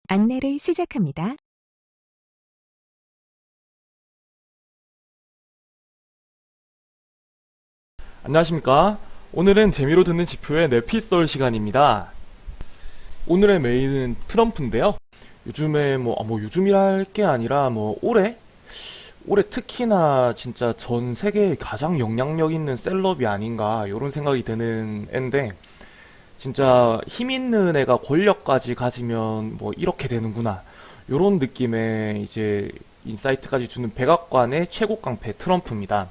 안내를 시작합니다. 안녕하십니까. 오늘은 재미로 듣는 지표의 내피썰 시간입니다. 오늘의 메인은 트럼프인데요. 요즘에 요즘이랄 게 아니라 올해 특히나 진짜 전 세계에 가장 영향력 있는 셀럽이 아닌가 이런 생각이 드는 앤데, 진짜 힘 있는 애가 권력까지 가지면 뭐 이렇게 되는구나 요런 느낌의 이제 인사이트까지 주는 백악관의 최고 깡패 트럼프입니다.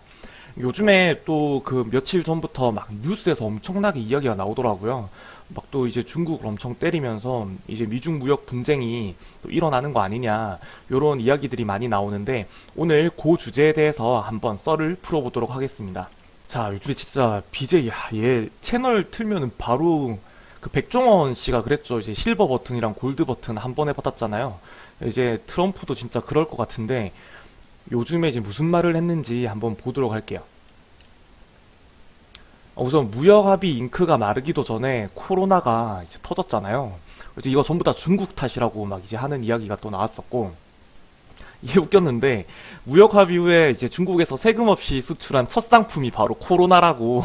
요즘에 또 그 며칠 전부터 막 뉴스에서 엄청나게 이야기가 나오더라고요. 막 또 이제 중국을 엄청 때리면서 이제 미중 무역 분쟁이 또 일어나는 거 아니냐 요런 이야기들이 많이 나오는데, 오늘 그 주제에 대해서 한번 썰을 풀어보도록 하겠습니다. 자, 요즘에 진짜 BJ, 얘 채널 틀면은 바로 그 백종원 씨가 그랬죠. 이제 실버 버튼이랑 골드 버튼 한 번에 받았잖아요. 이제 트럼프도 진짜 그럴 것 같은데, 요즘에 이제 무슨 말을 했는지 한번 보도록 할게요. 우선 무역 합의 잉크가 마르기도 전에 코로나가 이제 터졌잖아요. 이제 이거 전부 다 중국 탓이라고 막 이제 하는 이야기가 또 나왔었고, 이게 웃겼는데, 무역 합의 후에 이제 중국에서 세금 없이 수출한 첫 상품이 바로 코로나라고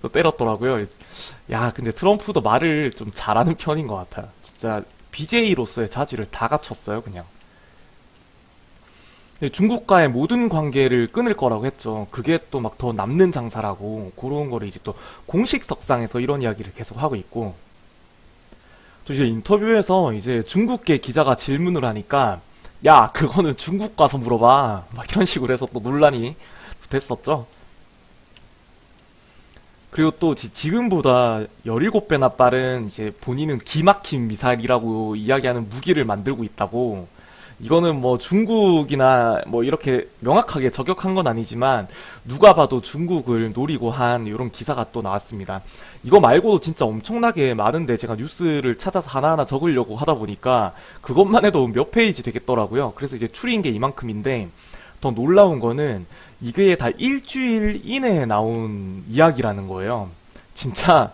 또 때렸더라고요. 야, 근데 트럼프도 말을 좀 잘하는 편인 것 같아요. 진짜 BJ로서의 자질을 다 갖췄어요, 그냥. 중국과의 모든 관계를 끊을 거라고 했죠. 그게 또 막 더 남는 장사라고, 그런 거를 이제 또 공식석상에서 이런 이야기를 계속 하고 있고, 또 이제 인터뷰에서 이제 중국계 기자가 질문을 하니까, 야, 그거는 중국 가서 물어봐, 막 이런 식으로 해서 또 논란이 됐었죠. 그리고 또 지금보다 17배나 빠른 이제 본인은 기막힌 미사일이라고 이야기하는 무기를 만들고 있다고. 이거는 뭐 중국이나 뭐 이렇게 명확하게 저격한 건 아니지만 누가 봐도 중국을 노리고 한 이런 기사가 또 나왔습니다. 이거 말고도 진짜 엄청나게 많은데, 제가 뉴스를 찾아서 하나하나 적으려고 하다 보니까 그것만 해도 몇 페이지 되겠더라고요. 그래서 이제 추린 게 이만큼인데, 더 놀라운 거는 이게 다 일주일 이내에 나온 이야기라는 거예요. 진짜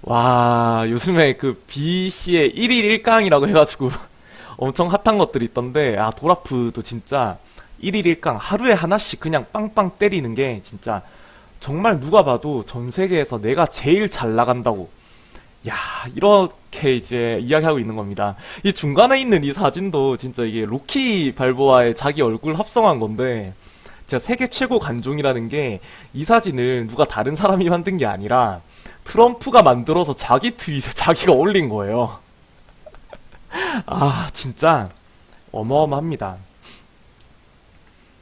와, 요즘에 그 B씨의 1일 1강이라고 해가지고 엄청 핫한 것들이 있던데, 도라프도 진짜 1일 1강 하루에 하나씩 그냥 빵빵 때리는 게 진짜 정말 누가 봐도 전 세계에서 내가 제일 잘 나간다고, 야, 이렇게 이제 이야기하고 있는 겁니다. 이 중간에 있는 이 사진도 진짜 이게 로키 발보아의 자기 얼굴 합성한 건데, 진짜 세계 최고 관종이라는 게 이 사진을 누가 다른 사람이 만든 게 아니라 트럼프가 만들어서 자기 트윗에 자기가 올린 거예요. 진짜 어마어마합니다.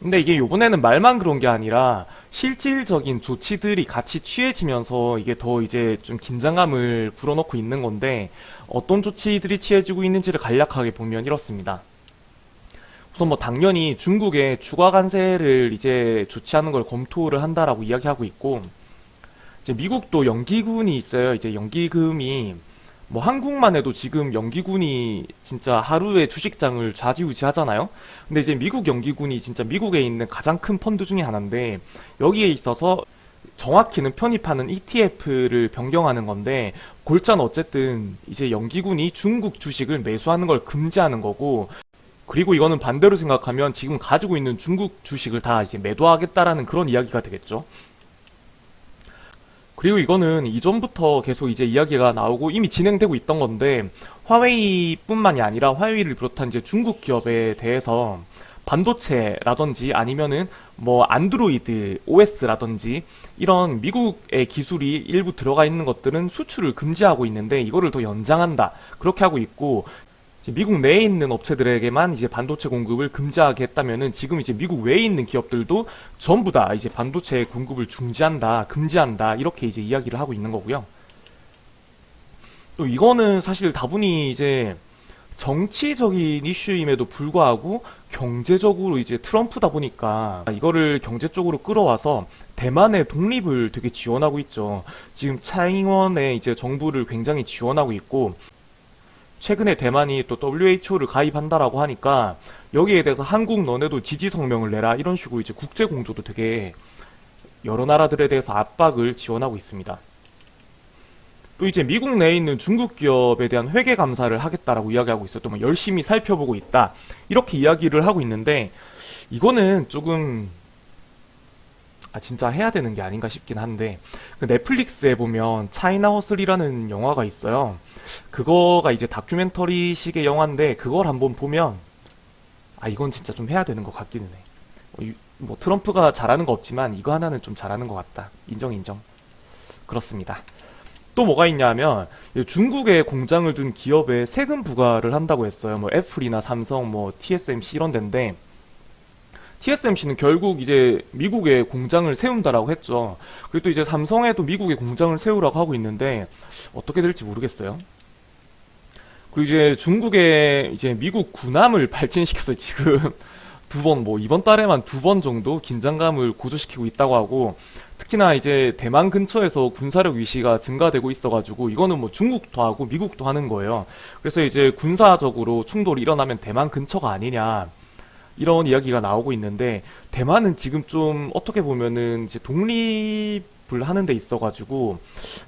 근데 이게 요번에는 말만 그런 게 아니라 실질적인 조치들이 같이 취해지면서 이게 더 이제 좀 긴장감을 불어넣고 있는 건데, 어떤 조치들이 취해지고 있는지를 간략하게 보면 이렇습니다. 우선 뭐 당연히 중국의 추가 관세를 이제 조치하는 걸 검토를 한다라고 이야기하고 있고, 이제 미국도 연기군이 있어요. 이제 연기금이 뭐 한국만 해도 지금 연기군이 진짜 하루에 주식장을 좌지우지 하잖아요. 근데 이제 미국 연기군이 진짜 미국에 있는 가장 큰 펀드 중에 하나인데, 여기에 있어서 정확히는 편입하는 ETF를 변경하는 건데, 골자는 어쨌든 이제 연기군이 중국 주식을 매수하는 걸 금지하는 거고, 그리고 이거는 반대로 생각하면 지금 가지고 있는 중국 주식을 다 이제 매도하겠다라는 그런 이야기가 되겠죠. 그리고 이거는 이전부터 계속 이제 이야기가 나오고 이미 진행되고 있던 건데, 화웨이뿐만이 아니라 화웨이를 비롯한 이제 중국 기업에 대해서 반도체라든지 아니면은 뭐 안드로이드 OS라든지 이런 미국의 기술이 일부 들어가 있는 것들은 수출을 금지하고 있는데, 이거를 더 연장한다 그렇게 하고 있고, 미국 내에 있는 업체들에게만 이제 반도체 공급을 금지하게 했다면은, 지금 이제 미국 외에 있는 기업들도 전부 다 이제 반도체 공급을 중지한다, 금지한다, 이렇게 이제 이야기를 하고 있는 거고요. 또 이거는 사실 다분히 이제 정치적인 이슈임에도 불구하고 경제적으로 이제 트럼프다 보니까 이거를 경제 쪽으로 끌어와서 대만의 독립을 되게 지원하고 있죠. 지금 차잉원의 이제 정부를 굉장히 지원하고 있고, 최근에 대만이 또 WHO를 가입한다라고 하니까 여기에 대해서 한국 너네도 지지 성명을 내라, 이런 식으로 이제 국제 공조도 되게 여러 나라들에 대해서 압박을 지원하고 있습니다. 또 이제 미국 내에 있는 중국 기업에 대한 회계 감사를 하겠다라고 이야기하고 있어요. 또 뭐 열심히 살펴보고 있다. 이렇게 이야기를 하고 있는데 이거는 조금 진짜 해야 되는 게 아닌가 싶긴 한데 그 넷플릭스에 보면 차이나 허슬이라는 영화가 있어요. 그거가 이제 다큐멘터리식의 영화인데 그걸 한번 보면 이건 진짜 좀 해야 되는 것 같기는 해. 뭐 트럼프가 잘하는 거 없지만 이거 하나는 좀 잘하는 것 같다. 인정. 그렇습니다. 또 뭐가 있냐면 중국에 공장을 둔 기업에 세금 부과를 한다고 했어요. 뭐 애플이나 삼성, 뭐 TSMC 이런 데인데 TSMC는 결국 이제 미국에 공장을 세운다라고 했죠. 그리고 또 이제 삼성에도 미국에 공장을 세우라고 하고 있는데 어떻게 될지 모르겠어요. 그리고 이제 중국에 이제 미국 군함을 발진시켜서 지금 두 번, 뭐 이번 달에만 두 번 정도 긴장감을 고조시키고 있다고 하고 특히나 이제 대만 근처에서 군사력 위시가 증가되고 있어가지고 이거는 뭐 중국도 하고 미국도 하는 거예요. 그래서 이제 군사적으로 충돌이 일어나면 대만 근처가 아니냐 이런 이야기가 나오고 있는데 대만은 지금 좀 어떻게 보면은 이제 독립을 하는 데 있어가지고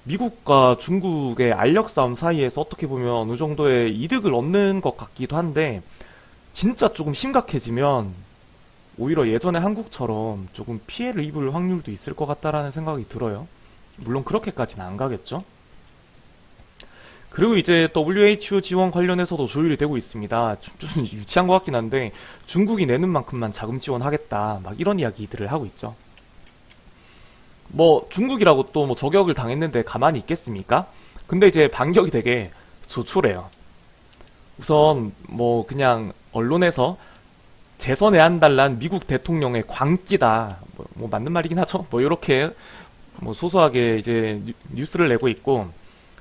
미국과 중국의 알력 싸움 사이에서 어떻게 보면 어느 정도의 이득을 얻는 것 같기도 한데 진짜 조금 심각해지면 오히려 예전에 한국처럼 조금 피해를 입을 확률도 있을 것 같다라는 생각이 들어요. 물론 그렇게까지는 안 가겠죠. 그리고 이제 WHO 지원 관련해서도 조율이 되고 있습니다. 좀 유치한 것 같긴 한데 중국이 내는 만큼만 자금 지원하겠다 막 이런 이야기들을 하고 있죠. 뭐 중국이라고 또 뭐 저격을 당했는데 가만히 있겠습니까? 근데 이제 반격이 되게 조촐해요. 우선 뭐 그냥 언론에서 재선해한달란 미국 대통령의 광기다. 뭐 맞는 말이긴 하죠. 뭐 이렇게 뭐 소소하게 이제 뉴스를 내고 있고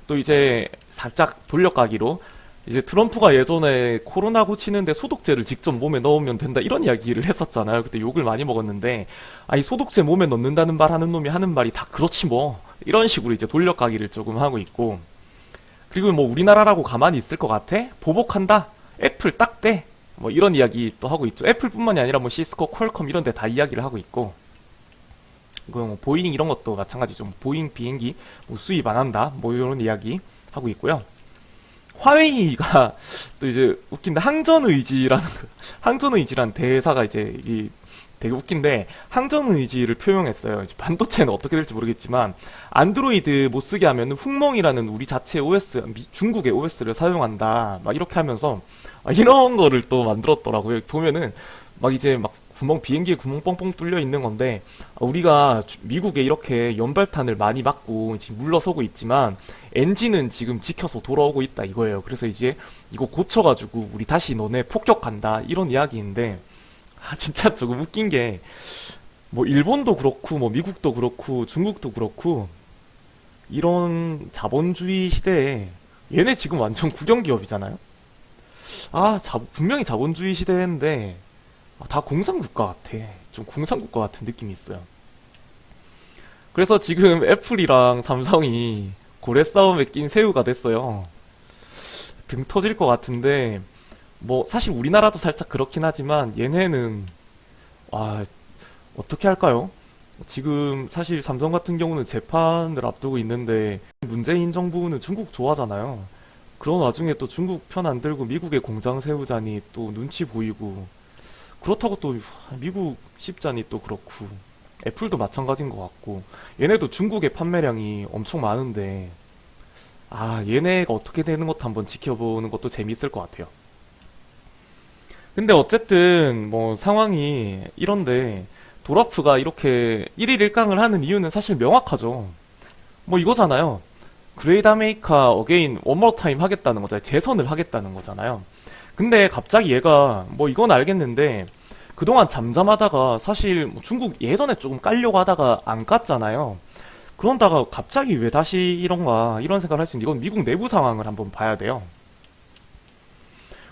또 이제 살짝 돌려가기로 이제 트럼프가 예전에 코로나 고치는데 소독제를 직접 몸에 넣으면 된다 이런 이야기를 했었잖아요. 그때 욕을 많이 먹었는데 이 소독제 몸에 넣는다는 말 하는 놈이 하는 말이 다 그렇지 뭐 이런 식으로 이제 돌려가기를 조금 하고 있고 그리고 뭐 우리나라라고 가만히 있을 것 같아? 보복한다? 애플 딱대? 뭐 이런 이야기 또 하고 있죠. 애플뿐만이 아니라 뭐 시스코, 퀄컴 이런 데 다 이야기를 하고 있고 뭐 보잉 이런 것도 마찬가지죠. 보잉 비행기 뭐 수입 안 한다 뭐 이런 이야기 하고 있고요. 화웨이가 또 이제 웃긴데 항전의지란 대사가 이제 되게 웃긴데 항전의지를 표명했어요. 이제 반도체는 어떻게 될지 모르겠지만 안드로이드 못 쓰게 하면 훅멍이라는 우리 자체 OS 중국의 OS를 사용한다 막 이렇게 하면서 이런 거를 또 만들었더라고요. 보면은 막 이제 막 비행기에 구멍 뻥뻥 뚫려 있는 건데 우리가 미국에 이렇게 연발탄을 많이 맞고 지금 물러서고 있지만 엔진은 지금 지켜서 돌아오고 있다 이거예요. 그래서 이제 이거 고쳐가지고 우리 다시 너네 폭격한다 이런 이야기인데 진짜 조금 웃긴 게 뭐 일본도 그렇고 뭐 미국도 그렇고 중국도 그렇고 이런 자본주의 시대에 얘네 지금 완전 국영기업이잖아요. 분명히 자본주의 시대인데 다 공산국가 같아. 좀 공산국가 같은 느낌이 있어요. 그래서 지금 애플이랑 삼성이 고래 싸움에 낀 새우가 됐어요. 등 터질 것 같은데 뭐 사실 우리나라도 살짝 그렇긴 하지만 얘네는 어떻게 할까요? 지금 사실 삼성 같은 경우는 재판을 앞두고 있는데 문재인 정부는 중국 좋아하잖아요. 그런 와중에 또 중국 편 안 들고 미국에 공장 세우자니 또 눈치 보이고 그렇다고 또 미국 씹자니 또 그렇고 애플도 마찬가지인 것 같고 얘네도 중국의 판매량이 엄청 많은데 얘네가 어떻게 되는 것도 한번 지켜보는 것도 재미있을 것 같아요. 근데 어쨌든 뭐 상황이 이런데 도라프가 이렇게 1일 1강을 하는 이유는 사실 명확하죠. 뭐 이거잖아요. 그레이드 아메리카 어게인 원모 타임 하겠다는 거잖아요. 재선을 하겠다는 거잖아요. 근데 갑자기 얘가 뭐 이건 알겠는데 그동안 잠잠하다가 사실 뭐 중국 예전에 조금 깔려고 하다가 안 깠잖아요. 그런다가 갑자기 왜 다시 이런가 이런 생각을 할 수 있는데 이건 미국 내부 상황을 한번 봐야 돼요.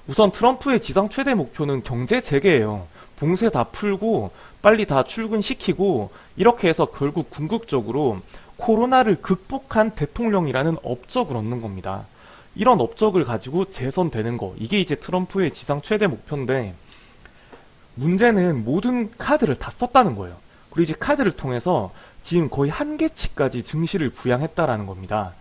우선 트럼프의 지상 최대 목표는 경제 재개예요. 봉쇄 다 풀고 빨리 다 출근시키고 이렇게 해서 결국 궁극적으로 코로나를 극복한 대통령이라는 업적을 얻는 겁니다. 이런 업적을 가지고 재선되는 거 이게 이제 트럼프의 지상 최대 목표인데 문제는 모든 카드를 다 썼다는 거예요. 그리고 이제 카드를 통해서 지금 거의 한계치까지 증시를 부양했다라는 겁니다.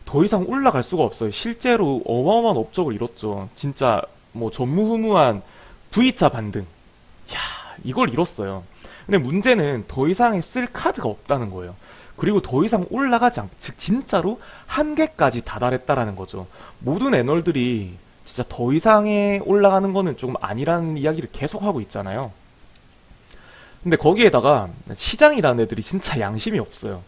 더 이상 올라갈 수가 없어요. 실제로 어마어마한 업적을 이뤘죠. 진짜 뭐 전무후무한 V자 반등. 야, 이걸 이뤘어요. 근데 문제는 더 이상의 쓸 카드가 없다는 거예요. 그리고 더 이상 올라가지 않, 즉 진짜로 한계까지 다다랐다라는 거죠. 모든 애널들이 진짜 더 이상의 올라가는 거는 조금 아니라는 이야기를 계속 하고 있잖아요. 근데 거기에다가 시장이라는 애들이 진짜 양심이 없어요.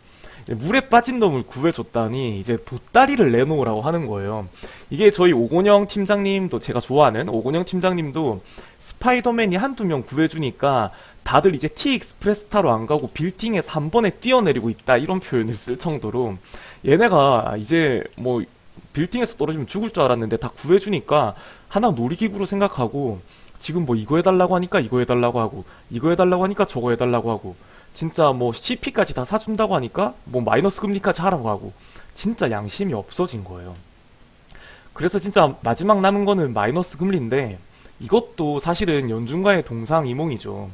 물에 빠진 놈을 구해줬다니 이제 보따리를 내놓으라고 하는 거예요. 이게 저희 오곤영 팀장님도, 제가 좋아하는 오곤영 팀장님도 스파이더맨이 한두 명 구해주니까 다들 이제 티 익스프레스 타로 안 가고 빌딩에서 한 번에 뛰어내리고 있다, 이런 표현을 쓸 정도로 얘네가 이제 뭐 빌딩에서 떨어지면 죽을 줄 알았는데 다 구해주니까 하나 놀이기구로 생각하고, 지금 뭐 이거 해달라고 하니까 이거 해달라고 하고, 이거 해달라고 하니까 저거 해달라고 하고, 진짜 뭐 CP까지 다 사준다고 하니까 뭐 마이너스 금리까지 하라고 하고, 진짜 양심이 없어진 거예요. 그래서 진짜 마지막 남은 거는 마이너스 금리인데, 이것도 사실은 연준과의 동상이몽이죠.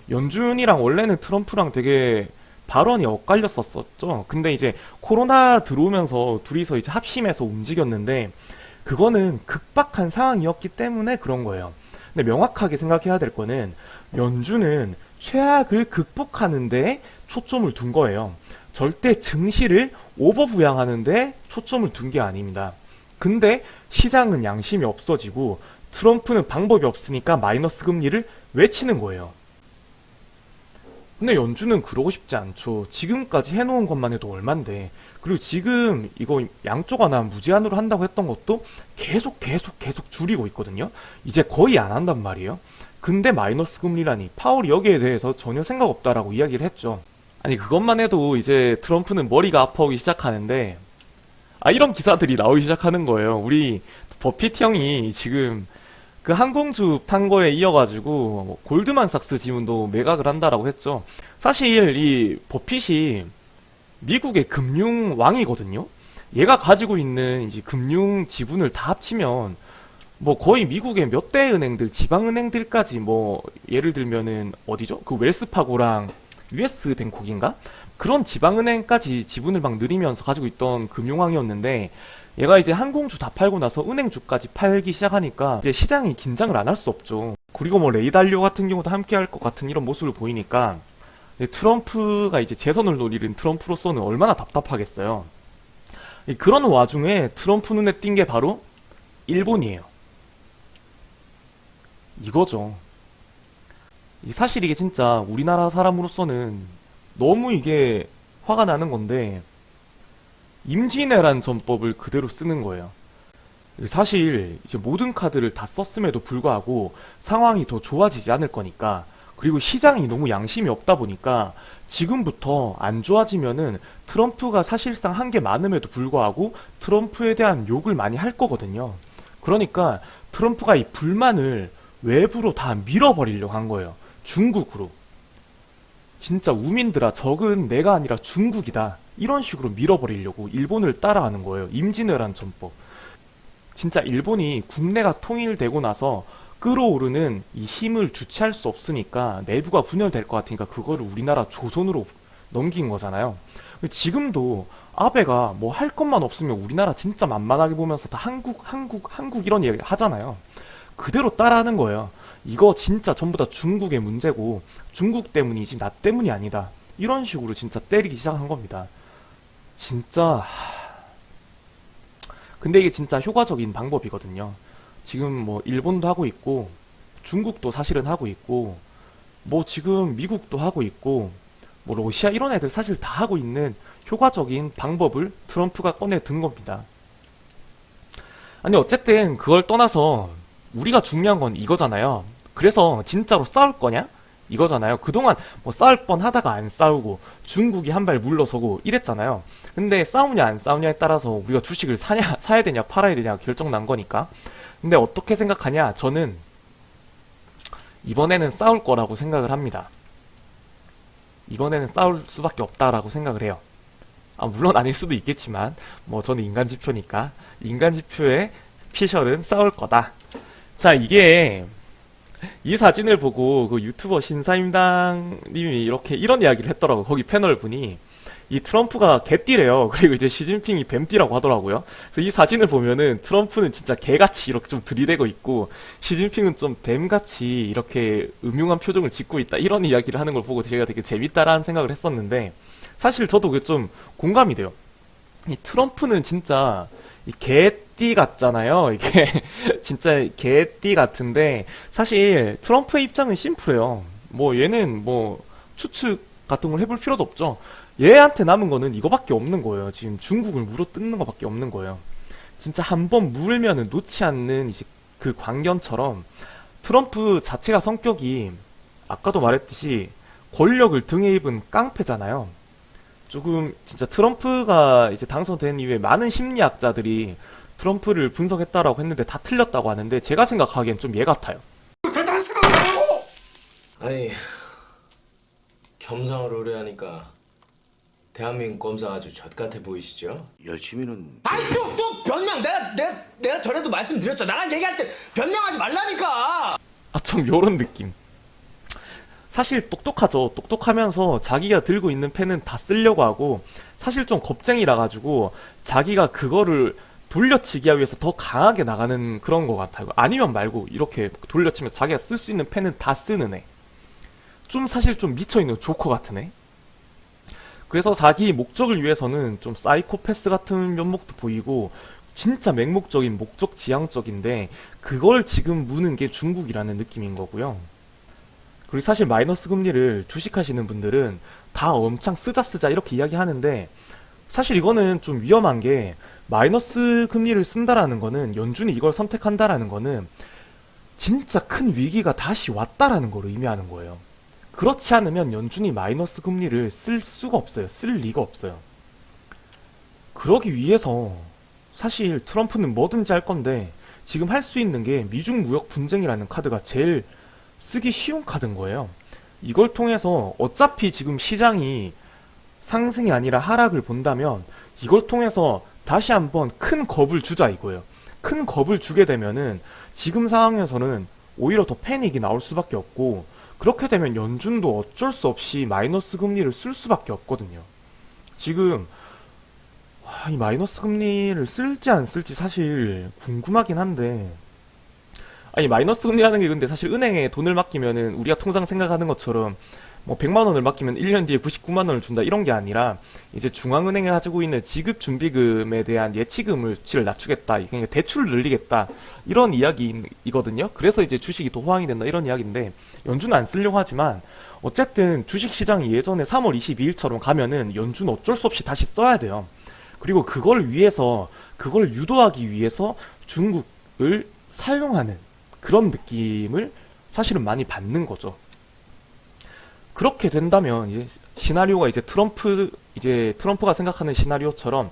연준이랑 원래는 트럼프랑 되게 발언이 엇갈렸었죠. 근데 이제 코로나 들어오면서 둘이서 이제 합심해서 움직였는데, 그거는 급박한 상황이었기 때문에 그런 거예요. 근데 명확하게 생각해야 될 거는, 연준은 최악을 극복하는 데 초점을 둔 거예요. 절대 증시를 오버부양하는 데 초점을 둔 게 아닙니다. 근데 시장은 양심이 없어지고 트럼프는 방법이 없으니까 마이너스 금리를 외치는 거예요. 근데 연준은 그러고 싶지 않죠. 지금까지 해놓은 것만 해도 얼만데. 그리고 지금 이거 양쪽 하나 무제한으로 한다고 했던 것도 계속 줄이고 있거든요. 이제 거의 안 한단 말이에요. 근데 마이너스 금리라니, 파월이 여기에 대해서 전혀 생각 없다라고 이야기를 했죠. 아니, 그것만 해도 이제 트럼프는 머리가 아파오기 시작하는데, 이런 기사들이 나오기 시작하는 거예요. 우리 버핏 형이 지금 그 항공주 판 거에 이어가지고 뭐 골드만삭스 지분도 매각을 한다라고 했죠. 사실 이 버핏이 미국의 금융 왕이거든요. 얘가 가지고 있는 이제 금융 지분을 다 합치면 뭐 거의 미국의 몇 대 은행들, 지방은행들까지, 뭐 예를 들면은 어디죠? 그 웰스파고랑 US 뱅콕인가? 그런 지방은행까지 지분을 막 늘리면서 가지고 있던 금융왕이었는데, 얘가 이제 항공주 다 팔고 나서 은행주까지 팔기 시작하니까 이제 시장이 긴장을 안 할 수 없죠. 그리고 뭐 레이달리오 같은 경우도 함께 할 것 같은 이런 모습을 보이니까 트럼프가 이제 재선을 노리는 트럼프로서는 얼마나 답답하겠어요. 그런 와중에 트럼프 눈에 띈 게 바로 일본이에요. 이거죠. 사실 이게 진짜 우리나라 사람으로서는 너무 이게 화가 나는 건데, 임진왜란 전법을 그대로 쓰는 거예요. 사실 이제 모든 카드를 다 썼음에도 불구하고 상황이 더 좋아지지 않을 거니까, 그리고 시장이 너무 양심이 없다 보니까 지금부터 안 좋아지면은 트럼프가 사실상 한 게 많음에도 불구하고 트럼프에 대한 욕을 많이 할 거거든요. 그러니까 트럼프가 이 불만을 외부로 다 밀어버리려고 한 거예요. 중국으로. 진짜 우민들아, 적은 내가 아니라 중국이다, 이런 식으로 밀어버리려고 일본을 따라하는 거예요. 임진왜란 전법. 진짜 일본이 국내가 통일되고 나서 끌어오르는 이 힘을 주체할 수 없으니까 내부가 분열될 것 같으니까 그거를 우리나라 조선으로 넘긴 거잖아요. 지금도 아베가 뭐 할 것만 없으면 우리나라 진짜 만만하게 보면서 다 한국 이런 얘기 하잖아요. 그대로 따라하는 거예요. 이거 진짜 전부 다 중국의 문제고 중국 때문이지 나 때문이 아니다, 이런 식으로 진짜 때리기 시작한 겁니다. 진짜. 근데 이게 진짜 효과적인 방법이거든요. 지금 뭐 일본도 하고 있고 중국도 사실은 하고 있고 뭐 지금 미국도 하고 있고 뭐 러시아 이런 애들 사실 다 하고 있는 효과적인 방법을 트럼프가 꺼내 든 겁니다. 아니, 어쨌든 그걸 떠나서 우리가 중요한 건 이거잖아요. 그래서 진짜로 싸울 거냐? 이거잖아요. 그동안 뭐 싸울 뻔 하다가 안 싸우고 중국이 한 발 물러서고 이랬잖아요. 근데 싸우냐 안 싸우냐에 따라서 우리가 주식을 사야 되냐 팔아야 되냐 결정 난 거니까. 근데 어떻게 생각하냐? 저는 이번에는 싸울 거라고 생각을 합니다. 이번에는 싸울 수밖에 없다라고 생각을 해요. 물론 아닐 수도 있겠지만 뭐 저는 인간지표니까, 인간지표의 피셜은 싸울 거다. 자, 이게 이 사진을 보고 그 유튜버 신사임당님이 이런 이야기를 했더라고. 거기 패널 분이 이 트럼프가 개띠래요. 그리고 이제 시진핑이 뱀띠라고 하더라고요. 그래서 이 사진을 보면은 트럼프는 진짜 개같이 이렇게 좀 들이대고 있고 시진핑은 좀 뱀같이 이렇게 음흉한 표정을 짓고 있다. 이런 이야기를 하는 걸 보고 제가 되게 재밌다라는 생각을 했었는데 사실 저도 그게 좀 공감이 돼요. 이 트럼프는 진짜 이 개띠 같잖아요. 이게 진짜 개띠 같은데 사실 트럼프의 입장은 심플해요. 뭐 얘는 뭐 추측 같은 걸 해볼 필요도 없죠. 얘한테 남은 거는 이거밖에 없는 거예요. 지금 중국을 물어뜯는 거밖에 없는 거예요. 진짜 한 번 물면은 놓지 않는 이제 그 광견처럼 트럼프 자체가 성격이 아까도 말했듯이 권력을 등에 입은 깡패잖아요. 조금 진짜 트럼프가 이제 당선된 이후에 많은 심리학자들이 트럼프를 분석했다라고 했는데 다 틀렸다고 하는데 제가 생각하기엔 좀 얘 같아요. 아니 겸상을 오래 하니까 대한민국 검사 아주 젖같아 보이시죠? 열심히는 아니 또 변명 내가 전에도 말씀드렸죠. 나랑 얘기할 때 변명하지 말라니까. 아, 좀 요런 느낌. 사실 똑똑하죠. 똑똑하면서 자기가 들고 있는 펜은 다 쓰려고 하고 사실 좀 겁쟁이라 가지고 자기가 그거를 돌려치기 위해서 더 강하게 나가는 그런 것 같아요. 아니면 말고 이렇게 돌려치면서 자기가 쓸 수 있는 펜은 다 쓰는 애. 좀 사실 좀 미쳐있는 조커 같은 애. 그래서 자기 목적을 위해서는 좀 사이코패스 같은 면목도 보이고 진짜 맹목적인 목적 지향적인데 그걸 지금 무는 게 중국이라는 느낌인 거고요. 그리고 사실 마이너스 금리를 주식하시는 분들은 다 엄청 쓰자 이렇게 이야기하는데 사실 이거는 좀 위험한 게 마이너스 금리를 쓴다라는 거는 연준이 이걸 선택한다라는 거는 진짜 큰 위기가 다시 왔다라는 걸 의미하는 거예요. 그렇지 않으면 연준이 마이너스 금리를 쓸 수가 없어요. 쓸 리가 없어요. 그러기 위해서 사실 트럼프는 뭐든지 할 건데 지금 할 수 있는 게 미중 무역 분쟁이라는 카드가 제일 쓰기 쉬운 카드인 거예요. 이걸 통해서 어차피 지금 시장이 상승이 아니라 하락을 본다면 이걸 통해서 다시 한번 큰 겁을 주자 이거예요. 큰 겁을 주게 되면은 지금 상황에서는 오히려 더 패닉이 나올 수밖에 없고 그렇게 되면 연준도 어쩔 수 없이 마이너스 금리를 쓸 수밖에 없거든요. 지금 이 마이너스 금리를 쓸지 안 쓸지 사실 궁금하긴 한데 아니 마이너스 금리라는 게 근데 사실 은행에 돈을 맡기면은 우리가 통상 생각하는 것처럼 뭐 100만 원을 맡기면 1년 뒤에 99만 원을 준다 이런 게 아니라 이제 중앙은행이 가지고 있는 지급 준비금에 대한 예치금을 수치를 낮추겠다 그러니까 대출을 늘리겠다 이런 이야기이거든요. 그래서 이제 주식이 더 호황이 된다 이런 이야기인데 연준은 안 쓰려고 하지만 어쨌든 주식 시장이 예전에 3월 22일처럼 가면은 연준은 어쩔 수 없이 다시 써야 돼요. 그리고 그걸 위해서 그걸 유도하기 위해서 중국을 사용하는 그런 느낌을 사실은 많이 받는 거죠. 그렇게 된다면 이제 시나리오가 이제 트럼프가 생각하는 시나리오처럼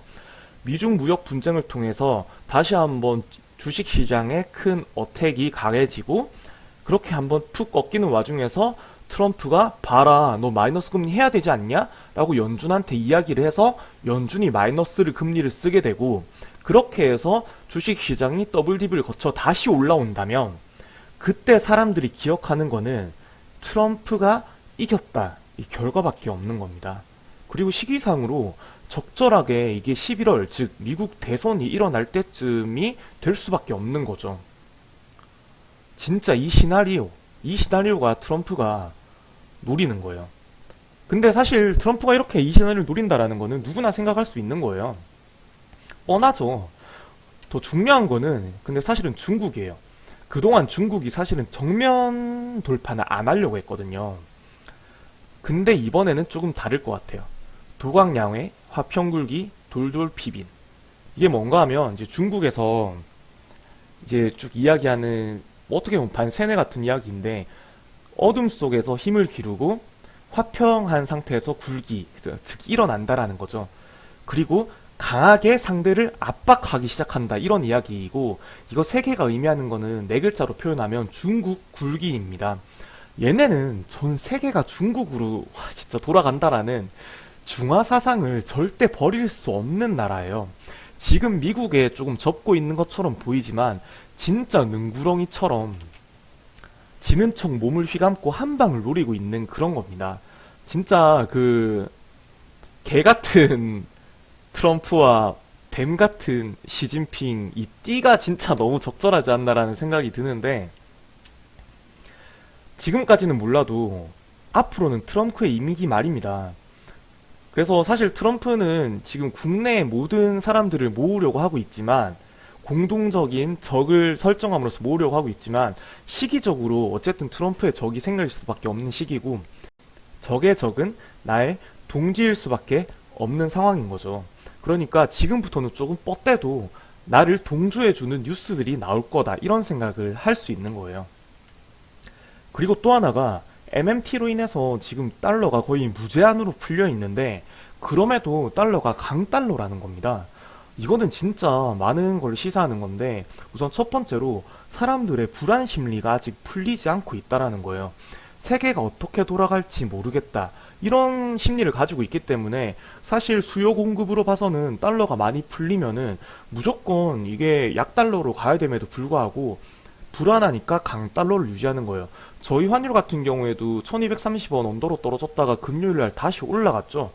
미중 무역 분쟁을 통해서 다시 한번 주식 시장에 큰 어택이 강해지고 그렇게 한번 푹 꺾이는 와중에서 트럼프가 봐라 너 마이너스 금리 해야 되지 않냐? 라고 연준한테 이야기를 해서 연준이 마이너스를 금리를 쓰게 되고 그렇게 해서 주식 시장이 더블 딥을 거쳐 다시 올라온다면 그때 사람들이 기억하는 거는 트럼프가 이겼다 이 결과밖에 없는 겁니다. 그리고 시기상으로 적절하게 이게 11월 즉 미국 대선이 일어날 때쯤이 될 수밖에 없는 거죠. 진짜 이 시나리오가 트럼프가 노리는 거예요. 근데 사실 트럼프가 이렇게 이 시나리오를 노린다라는 거는 누구나 생각할 수 있는 거예요. 뻔하죠. 더 중요한 거는 근데 사실은 중국이에요. 그동안 중국이 사실은 정면 돌파는 안 하려고 했거든요. 근데 이번에는 조금 다를 것 같아요. 도광양회, 화평굴기, 돌돌 피빈. 이게 뭔가 하면 이제 중국에서 이제 쭉 이야기하는 어떻게 보면 반세뇌 같은 이야기인데 어둠 속에서 힘을 기르고 화평한 상태에서 굴기, 즉 일어난다라는 거죠. 그리고 강하게 상대를 압박하기 시작한다 이런 이야기이고 이거 세 개가 의미하는 거는 네 글자로 표현하면 중국 굴기입니다. 얘네는 전 세계가 중국으로 진짜 돌아간다라는 중화 사상을 절대 버릴 수 없는 나라예요. 지금 미국에 조금 접고 있는 것처럼 보이지만 진짜 능구렁이처럼 지는 척 몸을 휘감고 한 방을 노리고 있는 그런 겁니다. 진짜 그 개 같은 트럼프와 뱀 같은 시진핑, 이 띠가 진짜 너무 적절하지 않나라는 생각이 드는데, 지금까지는 몰라도 앞으로는 트럼프의 이미지 말입니다. 그래서 사실 트럼프는 지금 국내의 모든 사람들을 모으려고 하고 있지만, 공동적인 적을 설정함으로써 모으려고 하고 있지만, 시기적으로 어쨌든 트럼프의 적이 생길 수밖에 없는 시기고, 적의 적은 나의 동지일 수밖에 없는 상황인 거죠. 그러니까 지금부터는 조금 뻗대도 나를 동조해주는 뉴스들이 나올 거다, 이런 생각을 할 수 있는 거예요. 그리고 또 하나가 MMT로 인해서 지금 달러가 거의 무제한으로 풀려 있는데, 그럼에도 달러가 강달러라는 겁니다. 이거는 진짜 많은 걸 시사하는 건데, 우선 첫 번째로 사람들의 불안 심리가 아직 풀리지 않고 있다라는 거예요. 세계가 어떻게 돌아갈지 모르겠다, 이런 심리를 가지고 있기 때문에 사실 수요 공급으로 봐서는 달러가 많이 풀리면은 무조건 이게 약달러로 가야 됨에도 불구하고 불안하니까 강달러를 유지하는 거예요. 저희 환율 같은 경우에도 1230원 언더로 떨어졌다가 금요일날 다시 올라갔죠.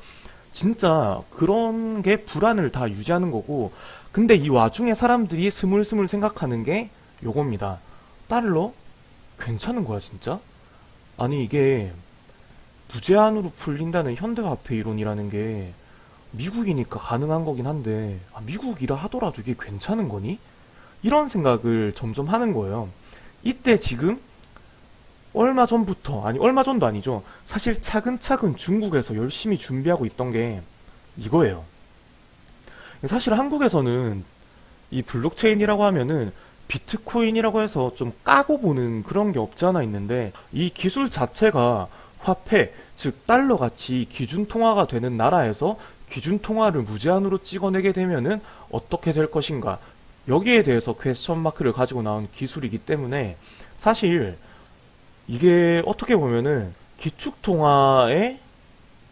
진짜 그런 게 불안을 다 유지하는 거고, 근데 이 와중에 사람들이 스물스물 생각하는 게 요겁니다. 달러? 괜찮은 거야 진짜? 아니 이게 무제한으로 풀린다는 현대화폐 이론이라는 게 미국이니까 가능한 거긴 한데, 미국이라 하더라도 이게 괜찮은 거니? 이런 생각을 점점 하는 거예요. 이때 지금 얼마 전부터, 아니 얼마 전도 아니죠, 사실 차근차근 중국에서 열심히 준비하고 있던 게 이거예요. 사실 한국에서는 이 블록체인이라고 하면은 비트코인이라고 해서 좀 까고 보는 그런 게 없지 않아 있는데, 이 기술 자체가 화폐, 즉 달러 같이 기준 통화가 되는 나라에서 기준 통화를 무제한으로 찍어내게 되면은 어떻게 될 것인가, 여기에 대해서 퀘스천 마크를 가지고 나온 기술이기 때문에, 사실 이게 어떻게 보면은 기축 통화의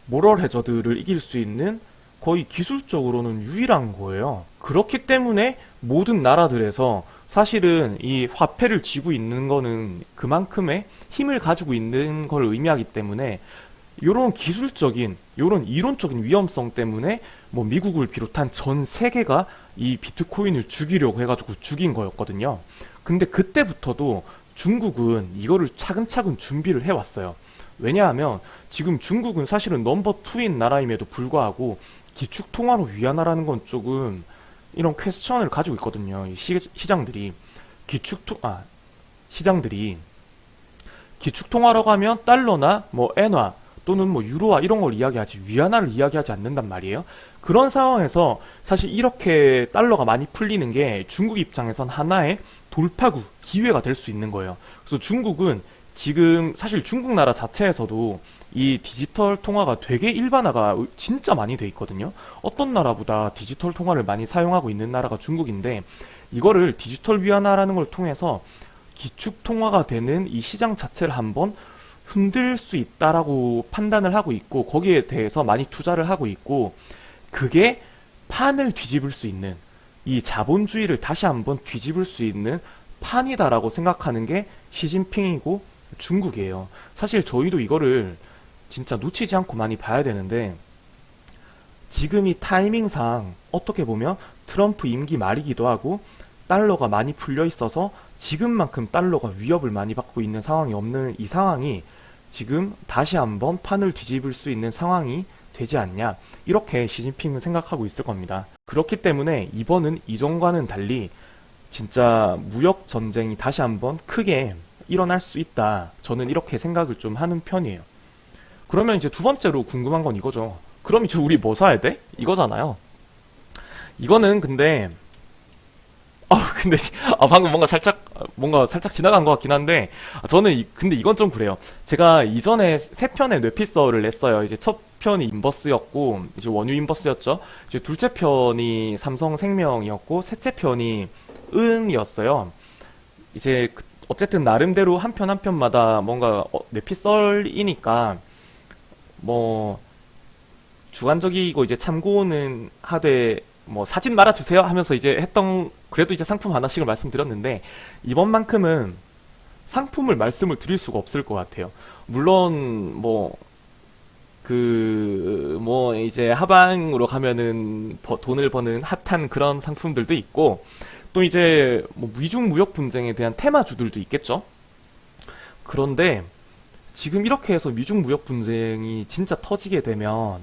모럴 해저드를 이길 수 있는 거의 기술적으로는 유일한 거예요. 그렇기 때문에 모든 나라들에서 사실은 이 화폐를 쥐고 있는 거는 그만큼의 힘을 가지고 있는 걸 의미하기 때문에, 이런 기술적인, 이런 이론적인 위험성 때문에 뭐 미국을 비롯한 전 세계가 이 비트코인을 죽이려고 해가지고 죽인 거였거든요. 근데 그때부터도 중국은 이거를 차근차근 준비를 해왔어요. 왜냐하면 지금 중국은 사실은 넘버 2인 나라임에도 불구하고 기축 통화로 위안화라는 건 조금 이런 퀘스천을 가지고 있거든요. 이 시장들이 시장들이 기축 통화라고 하면 달러나 뭐 엔화 또는 뭐 유로화 이런 걸 이야기하지 위안화를 이야기하지 않는단 말이에요. 그런 상황에서 사실 이렇게 달러가 많이 풀리는 게 중국 입장에선 하나의 돌파구, 기회가 될 수 있는 거예요. 그래서 중국은 지금 사실 중국 나라 자체에서도 이 디지털 통화가 되게 일반화가 진짜 많이 돼 있거든요. 어떤 나라보다 디지털 통화를 많이 사용하고 있는 나라가 중국인데, 이거를 디지털 위안화라는 걸 통해서 기축 통화가 되는 이 시장 자체를 한번 흔들 수 있다라고 판단을 하고 있고, 거기에 대해서 많이 투자를 하고 있고, 그게 판을 뒤집을 수 있는, 이 자본주의를 다시 한번 뒤집을 수 있는 판이다라고 생각하는 게 시진핑이고 중국이에요. 사실 저희도 이거를 진짜 놓치지 않고 많이 봐야 되는데, 지금 이 타이밍상 어떻게 보면 트럼프 임기 말이기도 하고 달러가 많이 풀려 있어서 지금만큼 달러가 위협을 많이 받고 있는 상황이 없는 이 상황이 지금 다시 한번 판을 뒤집을 수 있는 상황이 되지 않냐, 이렇게 시진핑은 생각하고 있을 겁니다. 그렇기 때문에 이번은 이전과는 달리 진짜 무역 전쟁이 다시 한번 크게 일어날 수 있다, 저는 이렇게 생각을 좀 하는 편이에요. 그러면 이제 두 번째로 궁금한 건 이거죠. 그럼 이제 우리 뭐 사야 돼? 이거잖아요. 이거는 근데 근데 방금 뭔가 살짝 지나간 것 같긴 한데, 저는 근데 이건 좀 그래요. 제가 이전에 세 편의 뇌피서를 냈어요. 이제 첫 편이 인버스였고, 이제 원유 인버스였죠. 이제 둘째 편이 삼성생명이었고, 셋째 편이 은이었어요. 이제 어쨌든 나름대로 한 편 한 편마다 뭔가 뇌피설이니까 뭐 주관적이고 이제 참고는 하되 뭐 사진 말아주세요 하면서 이제 했던, 그래도 이제 상품 하나씩을 말씀드렸는데, 이번만큼은 상품을 말씀을 드릴 수가 없을 것 같아요. 물론 뭐 뭐 이제 하방으로 가면은 돈을 버는 핫한 그런 상품들도 있고, 또 이제 뭐 미중 무역 분쟁에 대한 테마주들도 있겠죠. 그런데 지금 이렇게 해서 미중 무역 분쟁이 진짜 터지게 되면,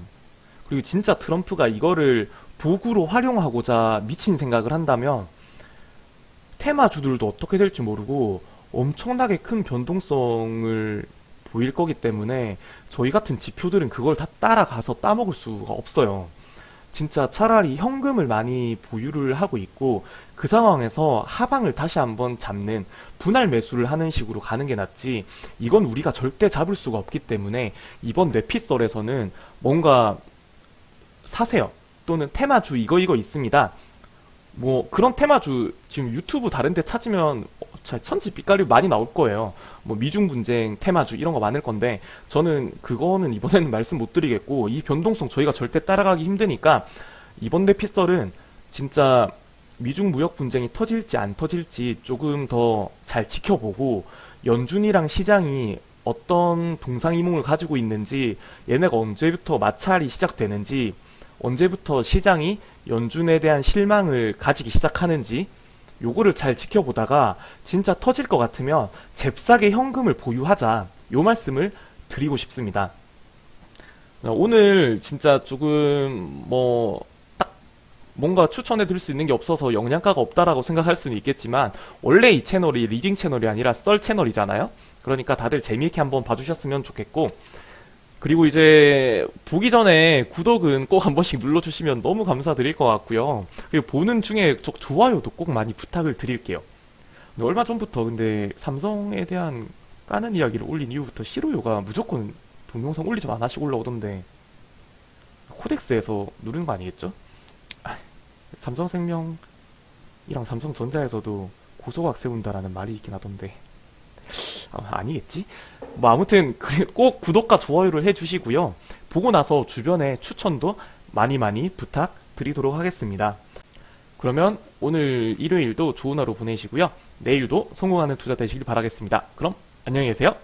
그리고 진짜 트럼프가 이거를 도구로 활용하고자 미친 생각을 한다면 테마주들도 어떻게 될지 모르고 엄청나게 큰 변동성을 보일 거기 때문에 저희 같은 지표들은 그걸 다 따라가서 따먹을 수가 없어요. 진짜 차라리 현금을 많이 보유를 하고 있고 그 상황에서 하방을 다시 한번 잡는 분할 매수를 하는 식으로 가는 게 낫지, 이건 우리가 절대 잡을 수가 없기 때문에 이번 뇌피썰에서는 뭔가 사세요. 또는 테마주 이거 있습니다. 뭐 그런 테마주 지금 유튜브 다른 데 찾으면 천지 빛깔이 많이 나올 거예요. 뭐 미중 분쟁 테마주 이런 거 많을 건데 저는 그거는 이번에는 말씀 못 드리겠고, 이 변동성 저희가 절대 따라가기 힘드니까 이번 뇌피썰은 진짜 미중 무역 분쟁이 터질지 안 터질지 조금 더 잘 지켜보고, 연준이랑 시장이 어떤 동상이몽을 가지고 있는지, 얘네가 언제부터 마찰이 시작되는지, 언제부터 시장이 연준에 대한 실망을 가지기 시작하는지 요거를 잘 지켜보다가 진짜 터질 것 같으면 잽싸게 현금을 보유하자, 요 말씀을 드리고 싶습니다. 오늘 진짜 조금 뭐 딱 뭔가 추천해 드릴 수 있는 게 없어서 영양가가 없다라고 생각할 수는 있겠지만, 원래 이 채널이 리딩 채널이 아니라 썰 채널이잖아요. 그러니까 다들 재미있게 한번 봐주셨으면 좋겠고, 그리고 이제 보기 전에 구독은 꼭 한 번씩 눌러주시면 너무 감사드릴 것 같고요. 그리고 보는 중에 좋아요도 꼭 많이 부탁을 드릴게요. 근데 얼마 전부터 근데 삼성에 대한 까는 이야기를 올린 이후부터 시로요가 무조건 동영상 올리지 마 하나씩 올라오던데, 코덱스에서 누르는 거 아니겠죠? 삼성생명이랑 삼성전자에서도 고소각 세운다라는 말이 있긴 하던데, 아니겠지? 뭐 아무튼 꼭 구독과 좋아요를 해주시고요. 보고 나서 주변에 추천도 많이 부탁드리도록 하겠습니다. 그러면 오늘 일요일도 좋은 하루 보내시고요. 내일도 성공하는 투자 되시길 바라겠습니다. 그럼 안녕히 계세요.